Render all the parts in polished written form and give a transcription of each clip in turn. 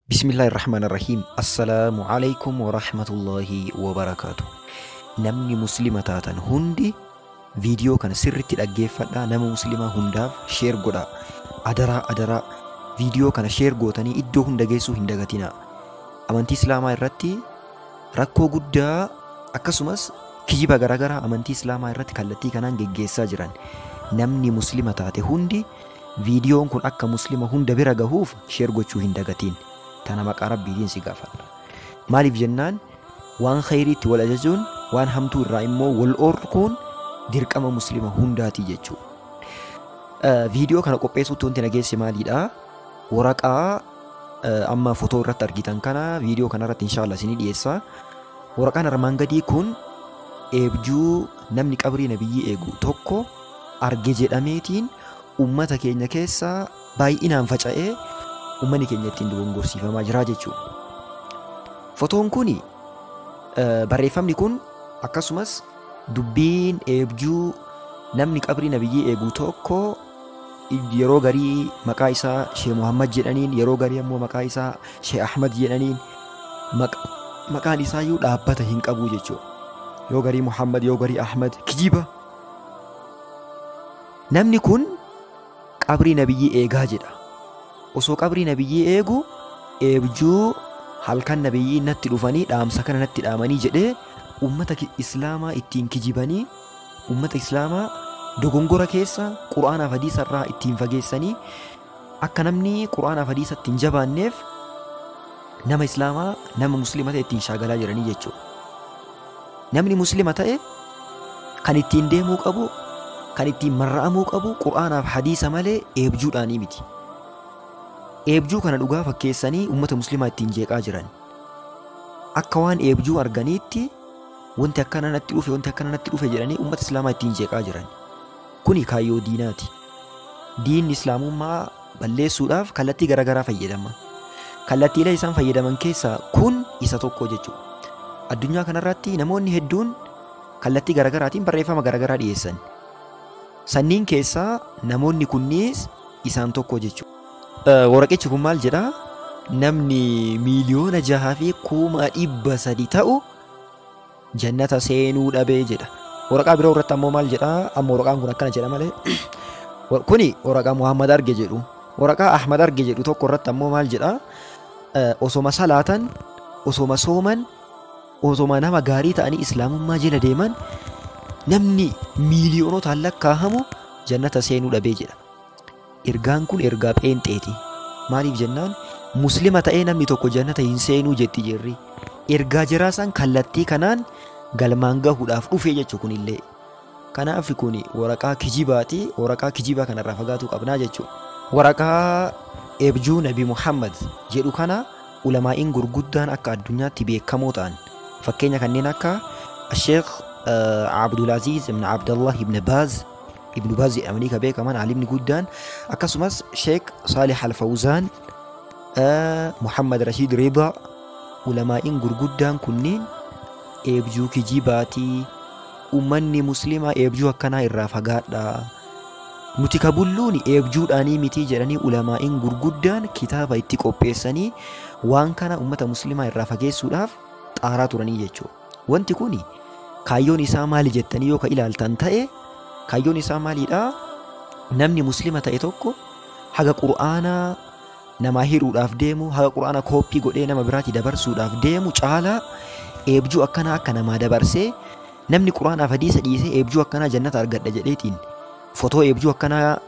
Bismillahirrahmanirrahiim. Assalaamu alaikum warahmatullahi wabarakaatu. Namni muslima taatan hundi viidiyoo kana sirritti dhaggeeffadhaa. Nama muslimaa hundaaf sheer godhaa. Adaraa viidiyoo kana sheer gootanii iddoo hunda geessuu hin dagatinaa. Amantii islaamaa irratti rakkoo guddaa akkasumas kijiba garaagaraa amantii islaamaa irratti kallattii kanaan geggeessaa jiran. Namni muslima taate hundi viidiyoon kun akka muslima hunda bira gahuuf sheer gochuu hin dagatiin. Tana maqaa rabbiitiin si gaafadha. Maaliif jennaan waan khayriitti wal ajajuun waan hamtuu irraa immoo wal orkuun dirqama muslima hundaati jechuudha. Viidiyoo kana qopheessuutti wanti nageesse maalidha? Waraqaa amma footoo irratti argitan kana viidiyoo kana irratti inshallah isinii dhiyeessa. Waraqaan armaan gadii kun eebjuu namni qabrii nabiyyi eegu tokko arge jedhameetiin ummata keenya keessa baay'inaan faca'ee ummanni keenya ittiin dogongorsiifamaa jira jechuudha. Fotoon kun barreeffamni kun akkasumas dubbiin eebjuu namni qabrii nabiyyi eegu tokko yeroo garii maqaa isaa Sheekh Muhammad jedhaniin, yeroo garii ammoo maqaa isaa Sheekh Ahmad jedhaniin maqaan isaayyuu dhaabbata hin qabu jechuudha. Yoo garii Muhammad yoo garii Ahmad kijiba. Namni kun qabrii nabiyyi eegaa jedha. Osoo qabrii nabiyyi eegu eebjuu halkan nabiyyi natti dhufanii dhaamsa kana natti dhaamanii jedhee ummata islaamaa ittiin kijibanii ummata islaamaa dogongora keessa quraanaaf hadiisa irraa ittiin fageessanii akka namni quraanaaf hadiisa ittiin jabaanneef nama islaamaa nama muslima ta'e ittiin shaagalaa jiranii jechuudha. Namni muslima ta'e kan ittiin deemuu qabu kan ittiin marra'amuu qabu quraanaaf hadiisa malee eebjuudhaanii miti. Eebjuu kana dhugaa fakkeessanii ummata muslimaa ittiin jeeqaa jiran. Akka waan eebjuu arganiitti wanti akkana natti dhufe jedhanii ummata islaamaa ittiin jeeqaa jiran. Kuni kaayyoo diinaati. Diinni islaamummaa balleessuudhaaf kallattii garaagaraa fayyadama. Kallattiilee isaan fayyadaman keessaa kun isa tokko jechuudha. Addunyaa kanarratti namoonni hedduun kallattii garaagaraatiin barreeffama garaagaraa dhiyeessan. Sanniin keessaa namoonni kunniis isaan tokko jechuudha. Waraqichi kun maal jedhaa? Namni miiliyoona 6,300 ta'u jannata seenuu dhabee jedha. Waraqaa biroo irratti ammoo maal jedhaa? Amma waraqaan kun akkana jedha malee. Kuni waraqaa Muhammad arge jedhu. Waraqaa Ahmad arge jedhu tokko irratti ammoo maal jedhaa? Osoma salaatan, osoma sooman, osoma nama gaarii ta'anii islaamummaa jala deeman namni miiliyoonotaan lakkaahamu jannata seenuu dhabee jedha. Ergaan kun ergaa pheenxeeti. Maaliif jennaan muslima ta'ee namni tokko jannata hin seenuu jetti jirri. Ergaa jiraasaan kallattii kanaan galmaan gahuudhaaf dhufee jechuu kunillee. Kanaaf kun waraqaa kijibaati. Waraqaa kijibaa kanarraa fagaatuu qabnaa jechuudha. Waraqaa eebjuu Nabi Muhammad jedhu kana ulamaa'iin gurguddaan akka addunyaatti beekamoo ta'an. Fakkeenya kanneen akka Sheekh Abdulaziz ibn Abdallah ibn Baaz Ibn Baaz jedhamanii kan beekaman alimni guddaan akkasumas Sheekh Saalih Al-Fawzaan Muhammad Rashid Rida ulamaa'iin gurguddaan kunniin eebjuu kijibaatii ummanni muslimaa eebjuu akkanaa irraa fagaadhaa nuti kabulluun eebjuudhaanii mitii jedhanii ulamaa'iin gurguddaan kitaaba itti qopheessanii waan kana ummata muslimaa irraa fageessuudhaaf xaaraa turanii jechuudha. Wanti kun kaayyoon isaa maali jettanii yoo ka ilaaltan ta'e kaayyoon isaa maalidhaa? Namni muslima ta'e tokko haga qur'aanaa namaa hiruudhaaf deemu, haga qur'aana kooppii godhee nama biraatti dabarsuudhaaf deemu caalaa eebjuu akkanaa akka namaa dabarsee namni qur'aanaaf hadiisa dhiisee eebjuu akkanaa jannata argadha jedheetiin fotoo eebjuu akkanaa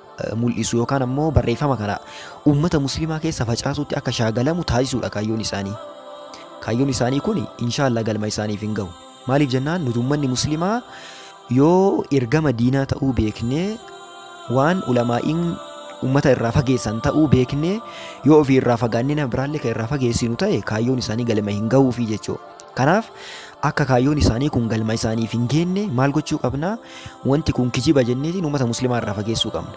mul'isu yookaan ammoo barreeffama kana ummata muslimaa keessa facaasuutti akka shaagalamu taasisuudha kaayyoon isaanii. Kaayyoon isaanii kun inshaallah galma isaaniif hin gahu. Maaliif jennaan nuti ummanni muslimaa yoo ergama diinaa ta'uu beeknee waan ulamaa'iin ummata irraa fageessan ta'uu beeknee yoo ofii irraa fagaannee nama biraallee kan irraa fageessinu ta'e kaayyoon isaanii galma hin gahuufi jechuudha. Kanaaf akka kaayyoon isaanii kun galma isaaniif hin geenne maal gochuu qabnaa? Wanti kun kijiba jenneetiin ummata muslimaa irraa fageessuu qabna.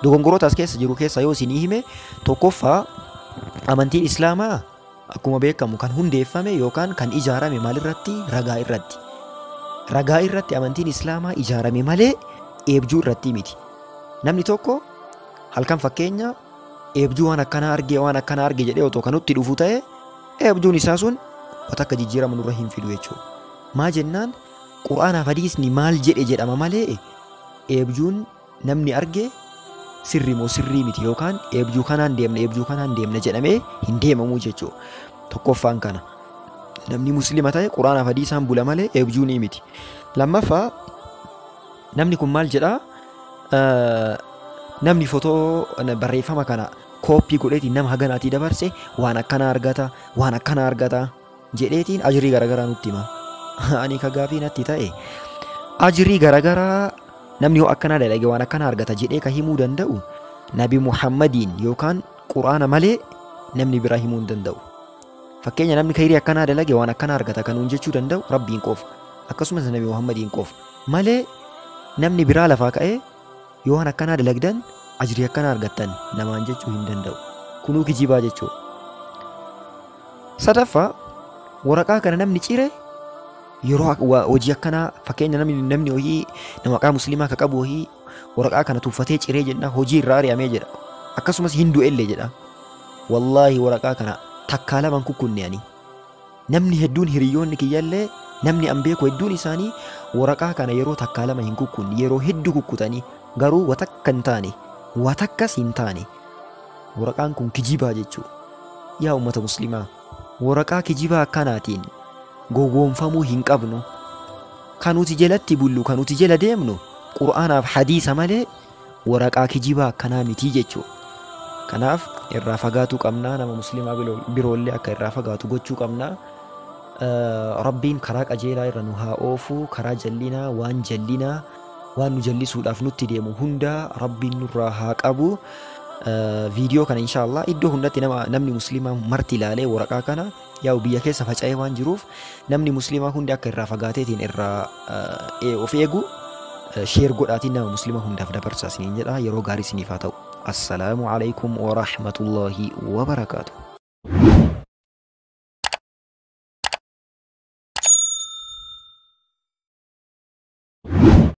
Dogongoroota as keessa jiru keessa yoo isinii hime tokkoffaa amantiin islaamaa akkuma beekamu kan hundeeffame yookaan kan ijaarame maalirratti? Ragaa irratti. Ragaa irratti amantiin islaamaa ijaarame malee eebjuu irratti miti. Namni tokko halkan fakkeenya eebjuu waan akkana arge jedhee otoo kanutti dhufu ta'e eebjuun isaa sun watakka jijjiirama nurra hin fidu jechuudha. Maa jennaan quraanaaf hadiisni maal jedhe jedhama malee eebjuun namni arge sirri moo sirrii miti yookaan eebjuu kanaan deemna jedhamee hin deemamuu jechuudha. Tokkoffaan kana namni muslima ta'e quraanaaf hadiisaan bula malee eebjuu ni miti. Lammaffaa namni kun maal jedhaa namni fotoo barreeffama kana kooppii godheetiin nama haganaatii dabarse waan akkana argata jedheetiin ajrii garagaraa nutti hima. Ani ka gaafii natti ta'e ajrii garagaraa namni hoo akkanaa dalage waan akkana argata jedhee ka himuu danda'u Nabi Muhammadiin yookaan quraana malee namni biraa himuu hin danda'u. Fakkeenya namni khayrii akkanaa dalage waan akkana argata kanuun jechuu danda'u Rabbiin qofa akkasumas Nabi Muhammadiin qofa malee namni biraa lafaa ka'ee yoo waan akkanaa dalagdan ajrii akkana argattan namaan jechuu hin danda'u. Kunuu kijibaa jechuudha. Sadaffaa waraqaa kana namni cire yeroo hojii akkanaa fakkeenya namni hojii nama maqaa musliimaa ka qabu hojii waraqaa kana tuffatee ciree jedha hojii irraa ari'amee jedha akkasumas hin du'ellee jedha. Wallaahi waraqaa kana takkaa lamaan kukkunneani namni hedduun hiriyoonni kiyyallee namni an beeku hedduun isaanii waraqaa kana yeroo takkaa lama hin kukkunne yeroo hedduu kukkutanii garuu watakkas hin taane waraqaan kun kijibaa jechuudha. Yaa ummata muslimaa waraqaa kijibaa akkanaatiin gowwoomfamuu hin qabnu. Kan nuti jalatti bullu kan nuti jala deemnu qur'aanaaf hadiisa malee waraqaa kijibaa akkanaa miti jechuudha. Kanaaf irraa fagaatuu qabnaa nama muslimaa biroollee akka irraa fagaatu gochuu qabnaa. Rabbiin karaa qajeelaa irra nu haa oofuu karaa jallinaa waan nu jallisuudhaaf nutti deemu hunda Rabbiin nurraa haa qabu. Viidiyoo kana inshallah iddoo hundatti namni muslimaa marti ilaalee waraqaa kana yaa'u biyya keessa faca'ee waan jiruuf namni muslimaa hundi akka irraa fagaateetiin irraa of eegu sheer godhaatiin nama muslimaa hundaaf dabarsaa isiniin jedha. Yeroo gaarii isiniif haa ta'u. Assalaamu alaikum wa rahmatullahi wa barakaatuh.